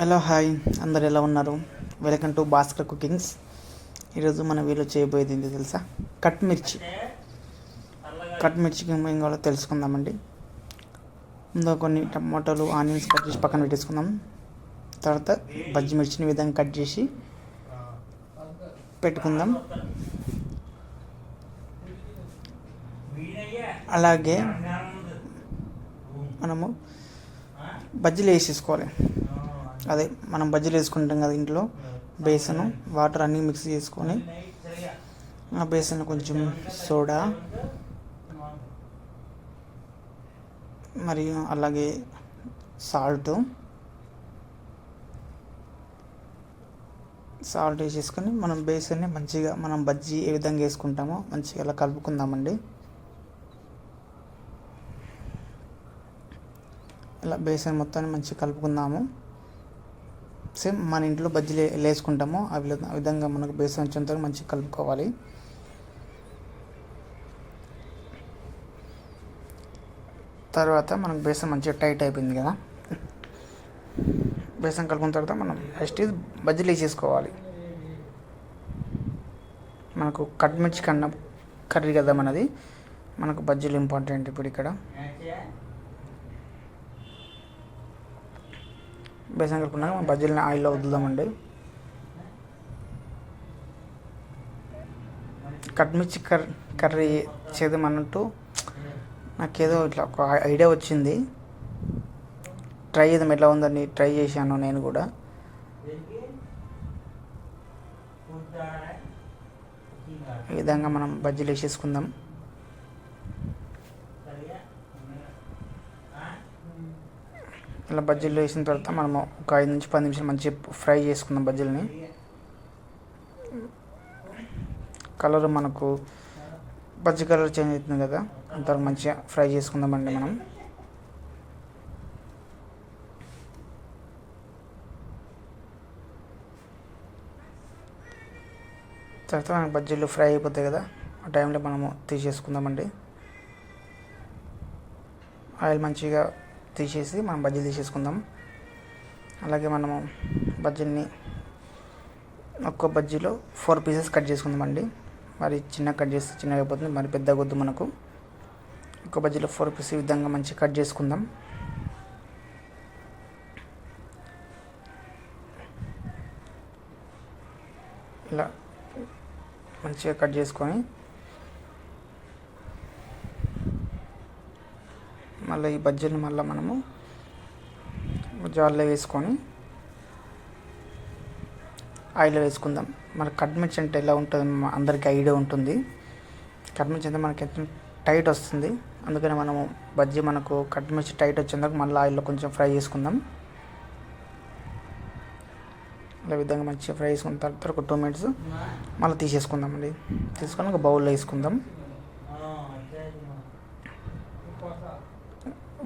Hello hi, అందరు ఎలా ఉన్నారు? Welcome to Bhaskar cookings. ఈరోజు మన వీడియో చేయబోయేది ఏంటి తెలుసా? కట్ మిర్చికి ఏం కావాలో తెలుసుకుందామండి. ముందుగా కొన్ని టమాటాలు, ఆనియన్స్ కట్ చేసి పక్కన పెట్టేసుకుందాం. తర్వాత బజ్జి మిర్చిని విధంగా కట్ చేసి పెట్టుకుందాం. అలాగే మనము బజ్జీలు వేసేసుకోవాలి. అదే మనం బజ్జీలు వేసుకుంటాం కదా ఇంట్లో, బేసను వాటర్ అన్నీ మిక్స్ చేసుకొని ఆ బేసన్లో కొంచెం సోడా మరియు అలాగే సాల్ట్ వేసేసుకొని మనం బేసన్ని మంచిగా మనం బజ్జీ ఏ విధంగా వేసుకుంటామో మంచిగా అలా కలుపుకుందామండి. ఇలా బేసన్ మొత్తాన్ని మంచిగా కలుపుకుందాము. సేమ్ మన ఇంట్లో బజ్జీలు వేసుకుంటామో ఆ విధంగా మనకు బేసన్ వచ్చేంత మంచిగా కలుపుకోవాలి. తర్వాత మనకు బేసన్ మంచిగా టైట్ అయిపోయింది కదా, బేసన్ కలుపుకున్న తర్వాత మనం ఫస్ట్ బజ్జీలు వేసేసుకోవాలి. మనకు కట్ మిర్చి కన్నా కర్రీ కదా మనది, మనకు బజ్జీలు ఇంపార్టెంట్. ఇప్పుడు ఇక్కడ బేసన్ కలుపుకున్నాక మనం బజ్జీలని ఆయిల్లో వదులుదామండి. కట్మిర్చి కర్రీ చేద్దాం అన్నట్టు నాకేదో ఇట్లా ఒక ఐడియా వచ్చింది. ట్రై చేద్దాం ఎట్లా ఉందని ట్రై చేశాను నేను కూడా. ఈ విధంగా మనం బజ్జీలు వేసేసుకుందాం. ఇలా బజ్జీలు వేసిన తర్వాత మనము ఒక 5 నుంచి 10 నిమిషాలు మంచిగా ఫ్రై చేసుకుందాం బజ్జీలని. కలర్ మనకు బజ్జీ కలర్ చేంజ్ అవుతుంది కదా, అంతవరకు మంచిగా ఫ్రై చేసుకుందామండి మనం. తర్వాత మనకు బజ్జీలు ఫ్రై అయిపోతాయి కదా, ఆ టైంలో మనము తీసేసుకుందామండి. ఆయిల్ మంచిగా తీసేసి మనం బజ్జీలు తీసేసుకుందాం. అలాగే మనము బజ్జీని ఒక్క బజ్జీలో 4 పీసెస్ కట్ చేసుకుందామండి. మరి చిన్న కట్ చేస్తే చిన్నగా అయిపోతుంది, మరి పెద్దగా వద్దు మనకు. ఒక్క బజ్జీలో 4 పీసెస్ ఈ విధంగా మంచిగా కట్ చేసుకుందాం. ఇలా మంచిగా కట్ చేసుకొని మళ్ళీ ఈ బజ్జీని మళ్ళీ మనము జార్లో వేసుకొని ఆయిల్లో వేసుకుందాం. మనకు కట్ మిర్చి అంటే ఎలా ఉంటుంది అందరికీ ఐడియా ఉంటుంది. కట్ మిర్చి అంటే మనకి ఎంత టైట్ వస్తుంది, అందుకని మనము బజ్జీ మనకు కట్ మిర్చి టైట్ వచ్చేందుకు మళ్ళీ ఆయిల్లో కొంచెం ఫ్రై చేసుకుందాం. ఇలా విధంగా మంచిగా ఫ్రై చేసుకున్న తర్వాత ఒక 2 మినిట్స్ మళ్ళీ తీసేసుకుందామండి. తీసుకొని ఒక బౌల్లో వేసుకుందాం.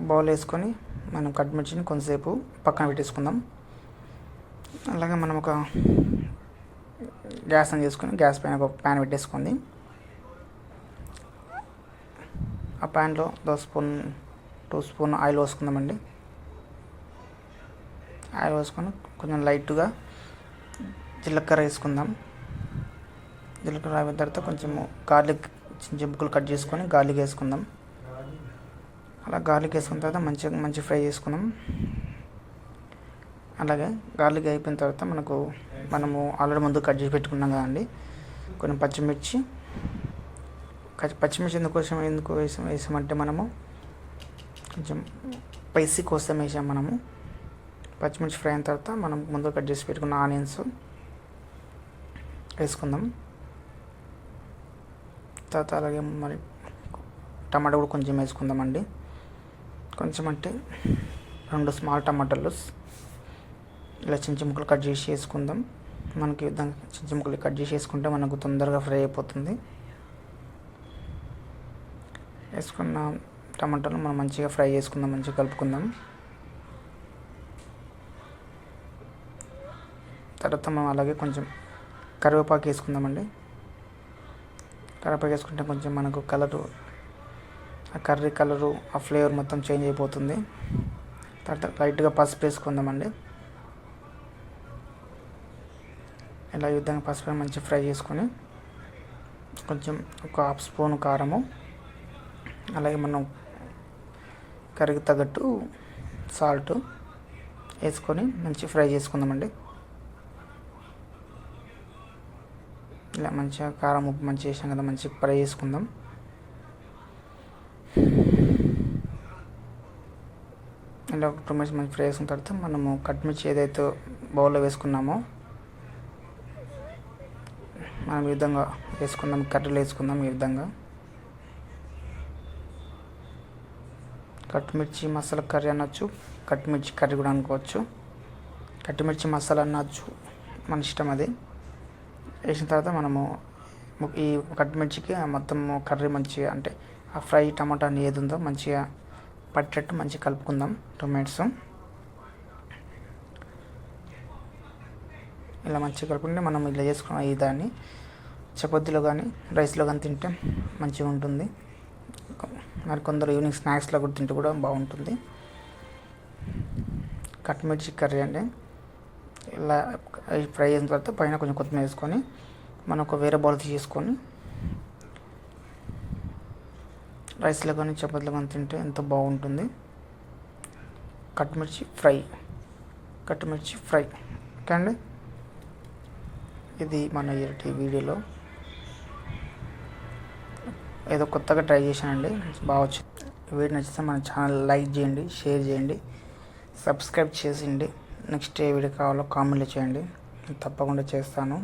బౌల్ వేసుకొని మనం కట్ మిర్చిని కొంతసేపు పక్కన పెట్టేసుకుందాం. అలాగే మనం ఒక గ్యాస్ ఆన్ చేసుకొని గ్యాస్ పైన ఒక ప్యాన్ పెట్టేసుకుంది. ఆ ప్యాన్లో 2 స్పూన్ ఆయిల్ పోసుకుందామండి. ఆయిల్ పోసుకొని కొంచెం లైట్గా జీలకర్ర వేసుకుందాం. జీలకర్ర అయిన తర్వాత కొంచెము గార్లిక్ చిన్న ముక్కలు కట్ చేసుకొని గార్లిక్ వేసుకుందాం. అలా గార్లిక్ వేసుకున్న తర్వాత మంచిగా ఫ్రై చేసుకుందాం. అలాగే గార్లిక్ అయిపోయిన తర్వాత మనము ఆల్రెడీ ముందు కట్ చేసి పెట్టుకున్నాం కదండి, కొన్ని పచ్చిమిర్చి ఎందుకు వేసామంటే మనము కొంచెం స్పైసీ కోసం వేసాం. మనము పచ్చిమిర్చి ఫ్రై అయిన తర్వాత మనం ముందు కట్ చేసి పెట్టుకున్న ఆనియన్స్ వేసుకుందాం. తర్వాత అలాగే మరి టమాటా కూడా కొంచెం వేసుకుందామండి. కొంచెం అంటే 2 స్మాల్ టమాటాలు ఇలా చిన్న ముక్కలు కట్ చేసి వేసుకుందాం. మనకి విధంగా చిన్న ముక్కలు కట్ చేసి వేసుకుంటే మనకు తొందరగా ఫ్రై అయిపోతుంది. వేసుకున్న టమాటాలు మనం మంచిగా ఫ్రై చేసుకుందాం, మంచిగా కలుపుకుందాం. తర్వాత మనం అలాగే కొంచెం కరివేపాకు వేసుకుందామండి. కరివేపాకు వేసుకుంటే కొంచెం మనకు ఆ కర్రీ కలరు, ఆ ఫ్లేవర్ మొత్తం చేంజ్ అయిపోతుంది. తర్వాత లైట్గా పసుపు వేసుకుందామండి. ఇలా ఈ విధంగా పసుపు మంచి ఫ్రై చేసుకొని కొంచెం ఒక హాఫ్ స్పూన్ కారము, అలాగే మనం కర్రీకి తగ్గట్టు సాల్ట్ వేసుకొని మంచి ఫ్రై చేసుకుందామండి. ఇలా మంచిగా కారం ఉప్పు మంచిగా వేసాం కదా, మంచిగా ఫ్రై చేసుకుందాం. ఇలా ఒక 2 మినిట్స్ మంచి ఫ్రై చేసుకున్న తర్వాత మనము కట్మిర్చి ఏదైతే బౌల్లో వేసుకున్నామో మనం ఈ విధంగా వేసుకుందాం, కర్రీలో వేసుకుందాం. ఈ విధంగా కట్మిర్చి మసాలా కర్రీ అనొచ్చు, కట్మిర్చి కర్రీ కూడా అనుకోవచ్చు, కట్మిర్చి మసాలా అనొచ్చు, మన ఇష్టం అది. వేసిన తర్వాత మనము ఈ కట్మిర్చికి మొత్తం కర్రీ మంచిగా అంటే ఆ ఫ్రై టమాటా ఏది ఉందో మంచిగా పట్టేట్టు మంచిగా కలుపుకుందాం. 2 మినిట్స్ ఇలా మంచిగా కలుపుకుంటే మనం ఇలా చేసుకున్న ఈ దాన్ని చపాతీలో కానీ రైస్లో కానీ తింటే మంచిగా ఉంటుంది. మరి కొందరు ఈవినింగ్ స్నాక్స్లో కూడా తింటే కూడా బాగుంటుంది. కట్మిర్చి కర్రీ అండి. ఇలా ఫ్రై అయిన తర్వాత పైన కొంచెం కొత్తిమీర వేసుకొని మనం ఒక వేరే బౌల్ తీసుకొని రైస్లో కానీ చపాతీలో కానీ తింటే ఎంతో బాగుంటుంది. కట్మిర్చి ఫ్రై ఓకే అండి. ఇది మన ఈ వీడియోలో ఏదో కొత్తగా ట్రై చేశానండి, బాగా వచ్చింది. వీడియో నచ్చితే మన ఛానల్ లైక్ చేయండి, షేర్ చేయండి, సబ్స్క్రైబ్ చేసిండి. నెక్స్ట్ ఏ వీడియో కావాలో కామెంట్లో చేయండి, తప్పకుండా చేస్తాను.